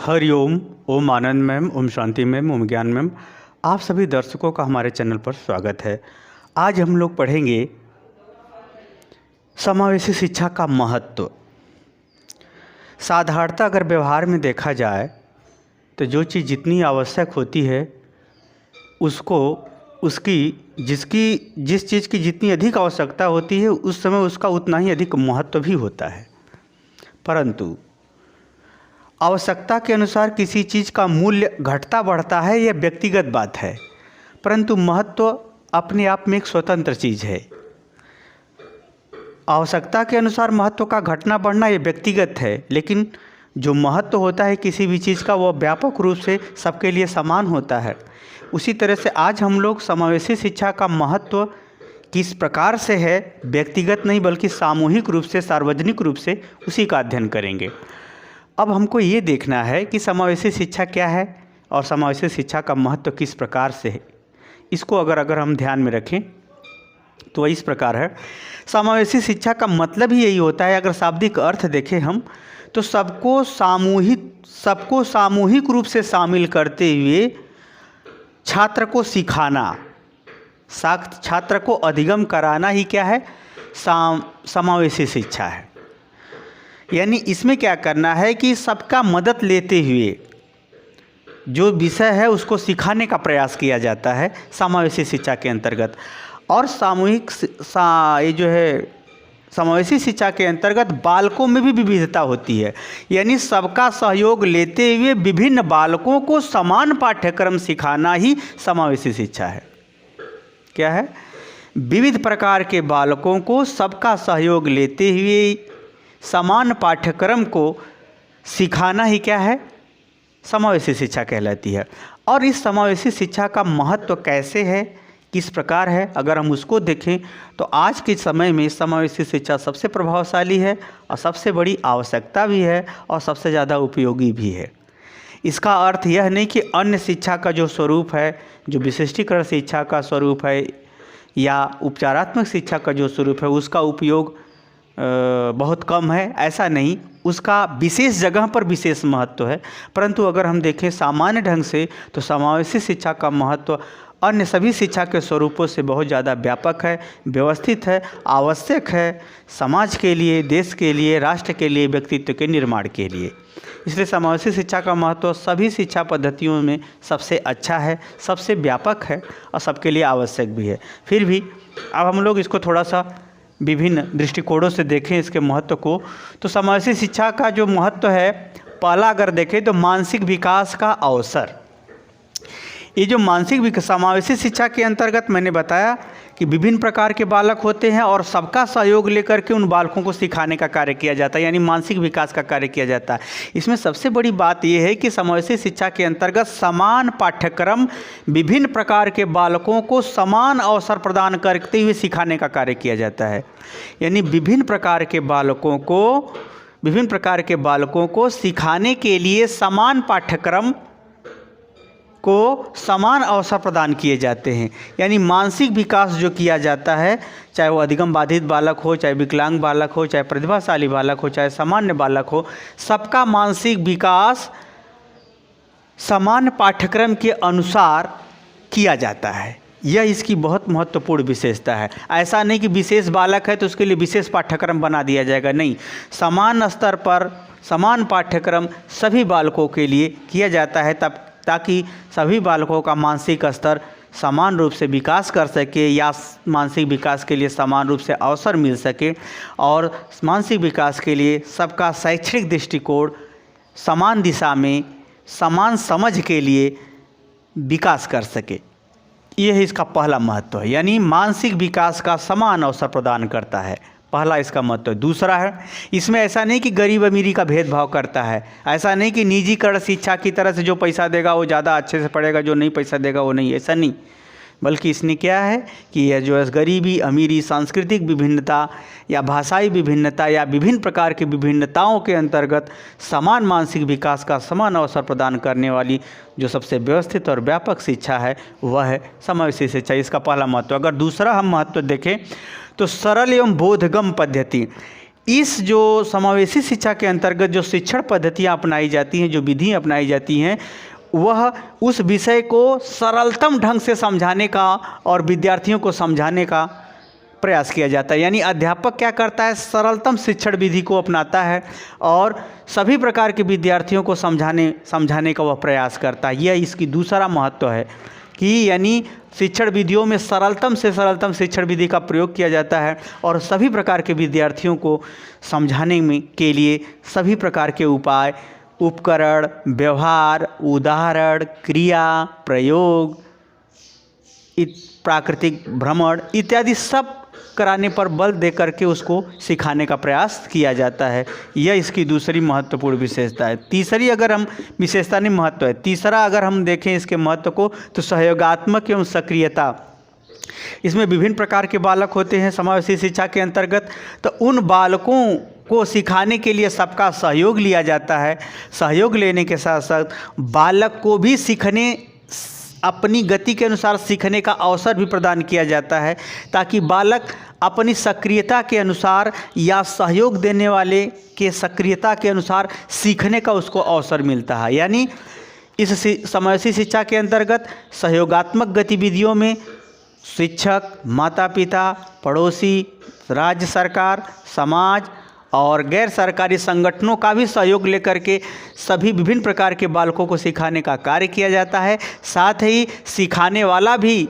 हरिओम। ओम आनंद ma'am, Om Shanti ma'am, ओम ज्ञान ma'am, आप सभी दर्शकों का हमारे चैनल पर स्वागत है। आज हम लोग पढ़ेंगे समावेशी शिक्षा का महत्व। साधारणतः अगर व्यवहार में देखा जाए तो जो चीज़ जितनी आवश्यक होती है उसको जिस चीज़ की जितनी अधिक आवश्यकता होती है उस समय उसका उतना ही अधिक महत्व भी होता है। परंतु आवश्यकता के अनुसार किसी चीज़ का मूल्य घटता बढ़ता है, यह व्यक्तिगत बात है, परंतु महत्व अपने आप में एक स्वतंत्र चीज़ है। आवश्यकता के अनुसार महत्व का घटना बढ़ना ये व्यक्तिगत है, लेकिन जो महत्व होता है किसी भी चीज़ का वह व्यापक रूप से सबके लिए समान होता है। उसी तरह से आज हम लोग समावेशी शिक्षा का महत्व किस प्रकार से है, व्यक्तिगत नहीं बल्कि सामूहिक रूप से, सार्वजनिक रूप से उसी का अध्ययन करेंगे। अब हमको ये देखना है कि समावेशी शिक्षा क्या है और समावेशी शिक्षा का महत्व किस प्रकार से है। इसको अगर हम ध्यान में रखें तो इस प्रकार है। समावेशी शिक्षा का मतलब ही यही होता है, अगर शाब्दिक अर्थ देखें हम तो सबको सामूहिक रूप से शामिल करते हुए छात्र को सिखाना, छात्र को अधिगम कराना ही क्या है, समावेशी शिक्षा है। यानी इसमें क्या करना है कि सबका मदद लेते हुए जो विषय है उसको सिखाने का प्रयास किया जाता है समावेशी शिक्षा के अंतर्गत। और समावेशी शिक्षा के अंतर्गत बालकों में भी विविधता होती है, यानी सबका सहयोग लेते हुए विभिन्न बालकों को समान पाठ्यक्रम सिखाना ही समावेशी शिक्षा है। क्या है? विविध प्रकार के बालकों को सबका सहयोग लेते हुए समान पाठ्यक्रम को सिखाना ही क्या है, समावेशी शिक्षा कहलाती है। और इस समावेशी शिक्षा का महत्व कैसे है, किस प्रकार है, अगर हम उसको देखें तो आज के समय में समावेशी शिक्षा सबसे प्रभावशाली है और सबसे बड़ी आवश्यकता भी है और सबसे ज़्यादा उपयोगी भी है। इसका अर्थ यह नहीं कि अन्य शिक्षा का जो स्वरूप है, जो विशिष्टीकरण शिक्षा का स्वरूप है या उपचारात्मक शिक्षा का जो स्वरूप है उसका उपयोग बहुत कम है, ऐसा नहीं। उसका विशेष जगह पर विशेष महत्व है, परंतु अगर हम देखें सामान्य ढंग से तो समावेशी शिक्षा का महत्व अन्य सभी शिक्षा के स्वरूपों से बहुत ज़्यादा व्यापक है, व्यवस्थित है, आवश्यक है समाज के लिए, देश के लिए, राष्ट्र के लिए, व्यक्तित्व के निर्माण के लिए। इसलिए समावेशी शिक्षा का महत्व सभी शिक्षा पद्धतियों में सबसे अच्छा है, सबसे व्यापक है और सबके लिए आवश्यक भी है। फिर भी अब हम लोग इसको थोड़ा सा विभिन्न दृष्टिकोणों से देखें इसके महत्व को, तो समावेशी शिक्षा का जो महत्व है, पहला अगर देखें तो मानसिक विकास का अवसर। ये जो समावेशी शिक्षा के अंतर्गत मैंने बताया कि विभिन्न प्रकार के बालक होते हैं और सबका सहयोग लेकर के उन बालकों को सिखाने का कार्य किया जाता है, यानी मानसिक विकास का कार्य किया जाता है। इसमें सबसे बड़ी बात यह है कि समावेशी शिक्षा के अंतर्गत समान पाठ्यक्रम विभिन्न प्रकार के बालकों को समान अवसर प्रदान करते हुए सिखाने का कार्य किया जाता है। यानी विभिन्न प्रकार के बालकों को सिखाने के लिए समान पाठ्यक्रम को समान अवसर प्रदान किए जाते हैं। यानी मानसिक विकास जो किया जाता है, चाहे वो अधिगम बाधित बालक हो, चाहे विकलांग बालक हो, चाहे प्रतिभाशाली बालक हो, चाहे सामान्य बालक हो, सबका मानसिक विकास समान पाठ्यक्रम के अनुसार किया जाता है। यह इसकी बहुत महत्वपूर्ण विशेषता है। ऐसा नहीं कि विशेष बालक है तो उसके लिए विशेष पाठ्यक्रम बना दिया जाएगा, नहीं। समान स्तर पर समान पाठ्यक्रम सभी बालकों के लिए किया जाता है ताकि सभी बालकों का मानसिक स्तर समान रूप से विकास कर सके या मानसिक विकास के लिए समान रूप से अवसर मिल सके और मानसिक विकास के लिए सबका शैक्षणिक दृष्टिकोण समान दिशा में समान समझ के लिए विकास कर सके। यह इसका पहला महत्व है, यानी मानसिक विकास का समान अवसर प्रदान करता है, पहला इसका महत्व। दूसरा है, इसमें ऐसा नहीं कि गरीब अमीरी का भेदभाव करता है, ऐसा नहीं कि निजीकरण शिक्षा की तरह से जो पैसा देगा वो ज़्यादा अच्छे से पढ़ेगा, जो नहीं पैसा देगा वो नहीं, ऐसा नहीं। बल्कि इसने क्या है कि यह जो है गरीबी अमीरी, सांस्कृतिक विभिन्नता या भाषाई विभिन्नता या विभिन्न प्रकार की विभिन्नताओं के अंतर्गत समान मानसिक विकास का समान अवसर प्रदान करने वाली जो सबसे व्यवस्थित और व्यापक शिक्षा है वह है समावेशी शिक्षा। इसका पहला महत्व। अगर दूसरा हम महत्व देखें तो सरल एवं बोधगम्य पद्धति, इस जो समावेशी शिक्षा के अंतर्गत जो शिक्षण पद्धतियाँ अपनाई जाती हैं, जो विधियाँ अपनाई जाती हैं, वह उस विषय को सरलतम ढंग से समझाने का और विद्यार्थियों को समझाने का प्रयास किया जाता है। यानी अध्यापक क्या करता है, सरलतम शिक्षण विधि को अपनाता है और सभी प्रकार के विद्यार्थियों को समझाने का वह प्रयास करता है। यह इसकी दूसरा महत्व है कि यानी शिक्षण विधियों में सरलतम से सरलतम शिक्षण विधि का प्रयोग किया जाता है और सभी प्रकार के विद्यार्थियों को समझाने में के लिए सभी प्रकार के उपाय, उपकरण, व्यवहार, उदाहरण, क्रिया, प्रयोग, प्राकृतिक भ्रमण इत्यादि सब कराने पर बल दे करके उसको सिखाने का प्रयास किया जाता है। यह इसकी दूसरी महत्वपूर्ण विशेषता है। तीसरी अगर हम विशेषता नहीं महत्व है, तीसरा अगर हम देखें इसके महत्व को तो सहयोगात्मक एवं सक्रियता। इसमें विभिन्न प्रकार के बालक होते हैं समावेशी शिक्षा के अंतर्गत, तो उन बालकों को सिखाने के लिए सबका सहयोग लिया जाता है। सहयोग लेने के साथ साथ बालक को भी अपनी गति के अनुसार सीखने का अवसर भी प्रदान किया जाता है, ताकि बालक अपनी सक्रियता के अनुसार या सहयोग देने वाले के सक्रियता के अनुसार सीखने का उसको अवसर मिलता है। यानी इस समावेशी शिक्षा के अंतर्गत सहयोगात्मक गतिविधियों में शिक्षक, माता पिता, पड़ोसी, राज्य सरकार, समाज और गैर सरकारी संगठनों का भी सहयोग लेकर के सभी विभिन्न प्रकार के बालकों को सिखाने का कार्य किया जाता है। साथ ही सिखाने वाला भी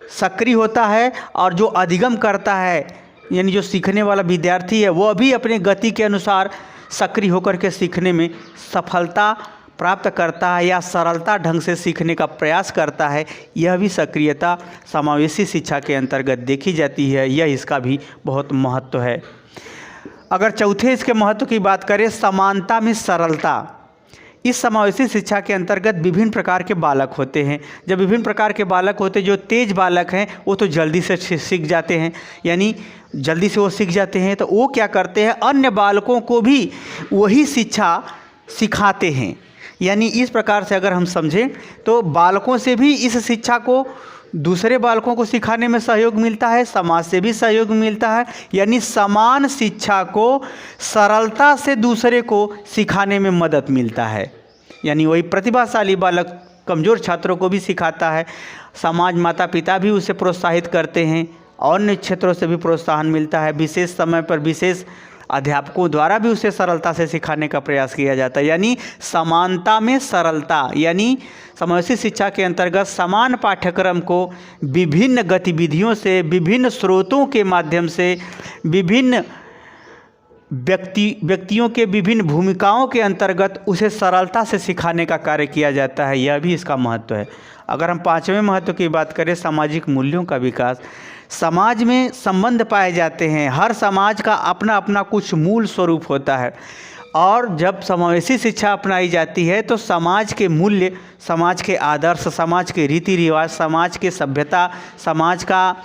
सक्रिय होता है और जो अधिगम करता है यानी जो सीखने वाला विद्यार्थी है वह भी अपने गति के अनुसार सक्रिय होकर के सीखने में सफलता प्राप्त करता है या सरलता ढंग से सीखने का प्रयास करता है। यह भी सक्रियता समावेशी शिक्षा के अंतर्गत देखी जाती है। यह इसका भी बहुत महत्व है। अगर चौथे इसके महत्व की बात करें, समानता में सरलता। इस समावेशी शिक्षा के अंतर्गत विभिन्न प्रकार के बालक होते हैं। जब विभिन्न प्रकार के बालक होते हैं, जो तेज बालक हैं वो तो जल्दी से सीख जाते हैं, यानी जल्दी से वो सीख जाते हैं, तो वो क्या करते हैं, अन्य बालकों को भी वही शिक्षा सिखाते हैं। यानी इस प्रकार से अगर हम समझें तो बालकों से भी इस शिक्षा को दूसरे बालकों को सिखाने में सहयोग मिलता है, समाज से भी सहयोग मिलता है। यानी समान शिक्षा को सरलता से दूसरे को सिखाने में मदद मिलता है। यानी वही प्रतिभाशाली बालक कमज़ोर छात्रों को भी सिखाता है। समाज, माता पिता भी उसे प्रोत्साहित करते हैं। अन्य क्षेत्रों से भी प्रोत्साहन मिलता है। विशेष समय पर विशेष अध्यापकों द्वारा भी उसे सरलता से सिखाने का प्रयास किया जाता है। यानी समानता में सरलता, यानी समावेशी शिक्षा के अंतर्गत समान पाठ्यक्रम को विभिन्न गतिविधियों से, विभिन्न स्रोतों के माध्यम से, विभिन्न व्यक्तियों के विभिन्न भूमिकाओं के अंतर्गत उसे सरलता से सिखाने का कार्य किया जाता है। यह भी इसका महत्व है। अगर हम पाँचवें महत्व की बात करें, सामाजिक मूल्यों का विकास। समाज में संबंध पाए जाते हैं। हर समाज का अपना अपना कुछ मूल स्वरूप होता है और जब समावेशी शिक्षा अपनाई जाती है तो समाज के मूल्य, समाज के आदर्श, समाज के रीति रिवाज, समाज के सभ्यता, समाज का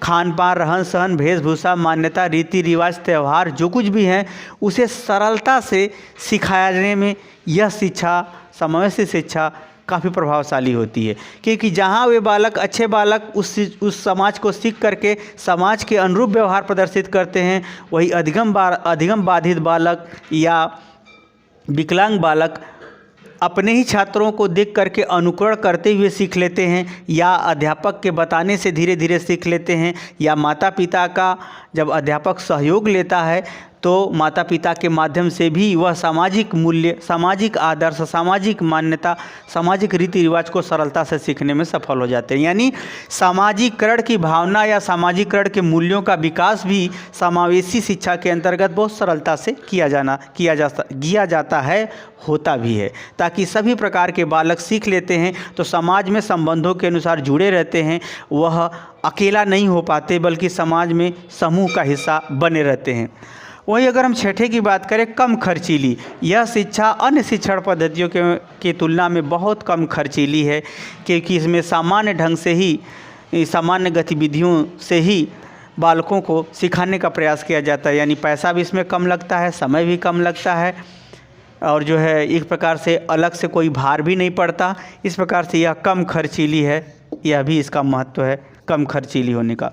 खान पान, रहन सहन, वेशभूषा, मान्यता, रीति रिवाज, त्यौहार जो कुछ भी हैं उसे सरलता से सिखाने में यह शिक्षा, समावेशी शिक्षा काफ़ी प्रभावशाली होती है। क्योंकि जहाँ वे बालक, अच्छे बालक उस समाज को सीख करके समाज के अनुरूप व्यवहार प्रदर्शित करते हैं, वही अधिगम बाधित बालक या विकलांग बालक अपने ही छात्रों को देख करके अनुकरण करते हुए सीख लेते हैं या अध्यापक के बताने से धीरे धीरे सीख लेते हैं, या माता पिता का जब अध्यापक सहयोग लेता है तो माता पिता के माध्यम से भी वह सामाजिक मूल्य, सामाजिक आदर्श, सामाजिक मान्यता, सामाजिक रीति रिवाज को सरलता से सीखने में सफल हो जाते हैं। यानी सामाजिकरण की भावना या सामाजिकरण के मूल्यों का विकास भी समावेशी शिक्षा के अंतर्गत बहुत सरलता से किया जाता है, होता भी है, ताकि सभी प्रकार के बालक सीख लेते हैं तो समाज में संबंधों के अनुसार जुड़े रहते हैं। वह अकेला नहीं हो पाते बल्कि समाज में समूह का हिस्सा बने रहते हैं। वहीं अगर हम छठे की बात करें, कम खर्चीली। यह शिक्षा अन्य शिक्षण पद्धतियों की तुलना में बहुत कम खर्चीली है, क्योंकि इसमें सामान्य ढंग से ही, सामान्य गतिविधियों से ही बालकों को सिखाने का प्रयास किया जाता है। यानी पैसा भी इसमें कम लगता है, समय भी कम लगता है और जो है एक प्रकार से अलग से कोई भार भी नहीं पड़ता। इस प्रकार से यह कम खर्चीली है। यह भी इसका महत्व है, कम खर्चीली होने का।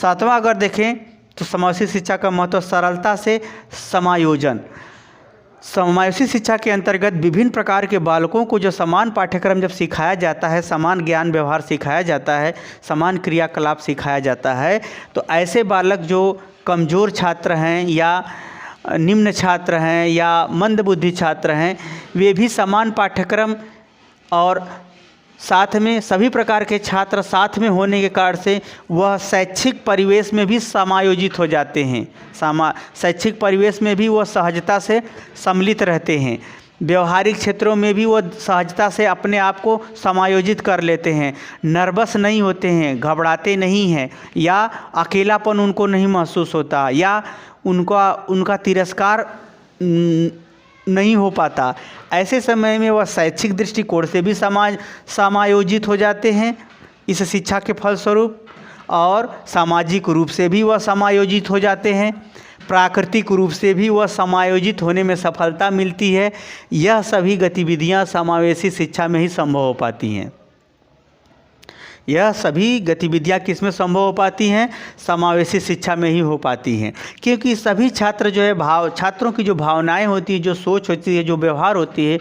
सातवां अगर देखें तो समावेशी शिक्षा का महत्व सरलता से समायोजन। समावेशी शिक्षा के अंतर्गत विभिन्न प्रकार के बालकों को जो समान पाठ्यक्रम जब सिखाया जाता है, समान ज्ञान व्यवहार सिखाया जाता है, समान क्रियाकलाप सिखाया जाता है, तो ऐसे बालक जो कमज़ोर छात्र हैं या निम्न छात्र हैं या मंदबुद्धि छात्र हैं, वे भी समान पाठ्यक्रम और साथ में सभी प्रकार के छात्र साथ में होने के कारण से वह शैक्षिक परिवेश में भी समायोजित हो जाते हैं। शैक्षिक परिवेश में भी वह सहजता से सम्मिलित रहते हैं। व्यवहारिक क्षेत्रों में भी वह सहजता से अपने आप को समायोजित कर लेते हैं, नर्वस नहीं होते हैं, घबराते नहीं हैं या अकेलापन उनको नहीं महसूस होता या उनका तिरस्कार नहीं हो पाता। ऐसे समय में वह शैक्षिक दृष्टिकोण से भी समायोजित हो जाते हैं इस शिक्षा के फलस्वरूप, और सामाजिक रूप से भी वह समायोजित हो जाते हैं, प्राकृतिक रूप से भी वह समायोजित होने में सफलता मिलती है। यह सभी गतिविधियां समावेशी शिक्षा में ही संभव हो पाती हैं। यह सभी गतिविधियां किसमें संभव हो पाती हैं? समावेशी शिक्षा में ही हो पाती हैं, क्योंकि सभी छात्र जो है छात्रों की जो भावनाएं होती है, जो सोच होती है, जो व्यवहार होती है,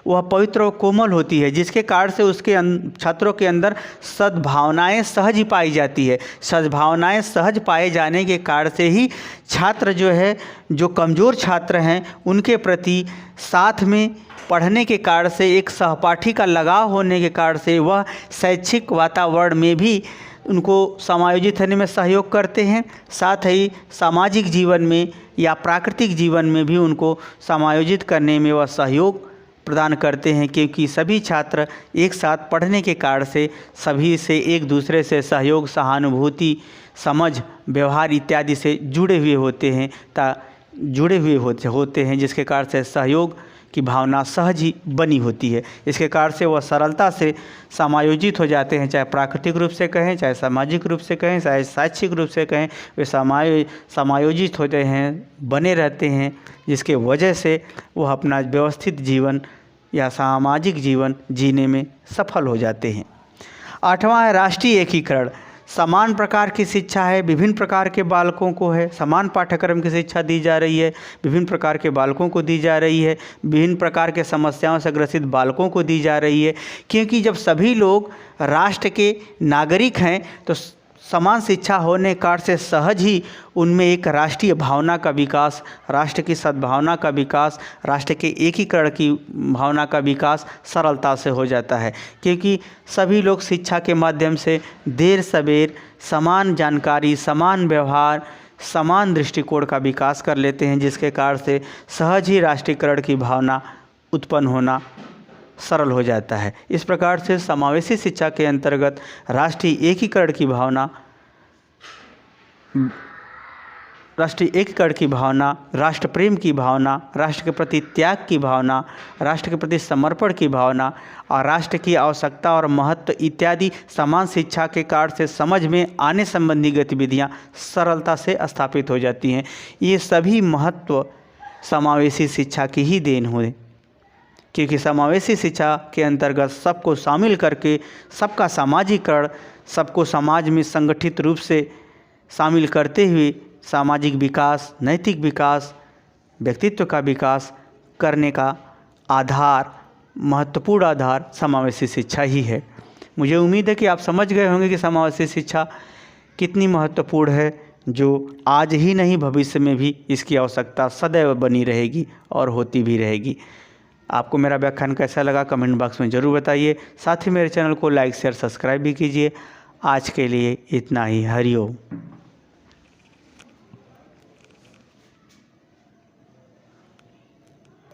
वह पवित्र और कोमल होती है, जिसके कारण से उसके छात्रों के अंदर सद्भावनाएं सहज ही पाई जाती है। सद्भावनाएं सहज पाए जाने के कारण से ही छात्र जो है, जो कमज़ोर छात्र हैं, उनके प्रति साथ में पढ़ने के कारण से, एक सहपाठी का लगाव होने के कारण से वह शैक्षिक वातावरण में भी उनको समायोजित होने में सहयोग करते हैं। साथ ही सामाजिक जीवन में या प्राकृतिक जीवन में भी उनको समायोजित करने में वह सहयोग प्रदान करते हैं, क्योंकि सभी छात्र एक साथ पढ़ने के कारण से सभी से एक दूसरे से सहयोग, सहानुभूति, समझ, व्यवहार इत्यादि से जुड़े हुए होते हैं, जिसके कारण से सहयोग की भावना सहज ही बनी होती है। इसके कारण से वह सरलता से समायोजित हो जाते हैं, चाहे प्राकृतिक रूप से कहें, चाहे सामाजिक रूप से कहें, चाहे शैक्षिक रूप से कहें, वे समायोजित होते हैं, बने रहते हैं, जिसके वजह से वह अपना व्यवस्थित जीवन या सामाजिक जीवन जीने में सफल हो जाते हैं। 8वां है राष्ट्रीय एकीकरण। समान प्रकार की शिक्षा है, विभिन्न प्रकार के बालकों को है, समान पाठ्यक्रम की शिक्षा दी जा रही है, विभिन्न प्रकार के बालकों को दी जा रही है, विभिन्न प्रकार के समस्याओं से ग्रसित बालकों को दी जा रही है, क्योंकि जब सभी लोग राष्ट्र के नागरिक हैं तो समान शिक्षा होने के कारण से सहज ही उनमें एक राष्ट्रीय भावना का विकास, राष्ट्र की सद्भावना का विकास, राष्ट्र के एकीकरण की भावना का विकास सरलता से हो जाता है, क्योंकि सभी लोग शिक्षा के माध्यम से देर सवेर समान जानकारी, समान व्यवहार, समान दृष्टिकोण का विकास कर लेते हैं, जिसके कारण से सहज ही राष्ट्रीयकरण की भावना उत्पन्न होना सरल हो जाता है। इस प्रकार से समावेशी शिक्षा के अंतर्गत राष्ट्रीय एकीकरण की भावना, राष्ट्र प्रेम की भावना, राष्ट्र के प्रति त्याग की भावना, राष्ट्र के प्रति समर्पण की भावना और राष्ट्र की आवश्यकता और महत्व इत्यादि समान शिक्षा के कारण से समझ में आने संबंधी गतिविधियां सरलता से स्थापित हो जाती हैं। ये सभी महत्व समावेशी शिक्षा की ही देन हुए, क्योंकि समावेशी शिक्षा के अंतर्गत सबको शामिल करके सबका सामाजिकरण, सबको समाज में संगठित रूप से शामिल करते हुए सामाजिक विकास, नैतिक विकास, व्यक्तित्व का विकास करने का आधार, महत्वपूर्ण आधार समावेशी शिक्षा ही है। मुझे उम्मीद है कि आप समझ गए होंगे कि समावेशी शिक्षा कितनी महत्वपूर्ण है, जो आज ही नहीं भविष्य में भी इसकी आवश्यकता सदैव बनी रहेगी और होती भी रहेगी। आपको मेरा व्याख्यान कैसा लगा कमेंट बॉक्स में ज़रूर बताइए। साथ ही मेरे चैनल को लाइक, शेयर, सब्सक्राइब भी कीजिए। आज के लिए इतना ही। हरिओम।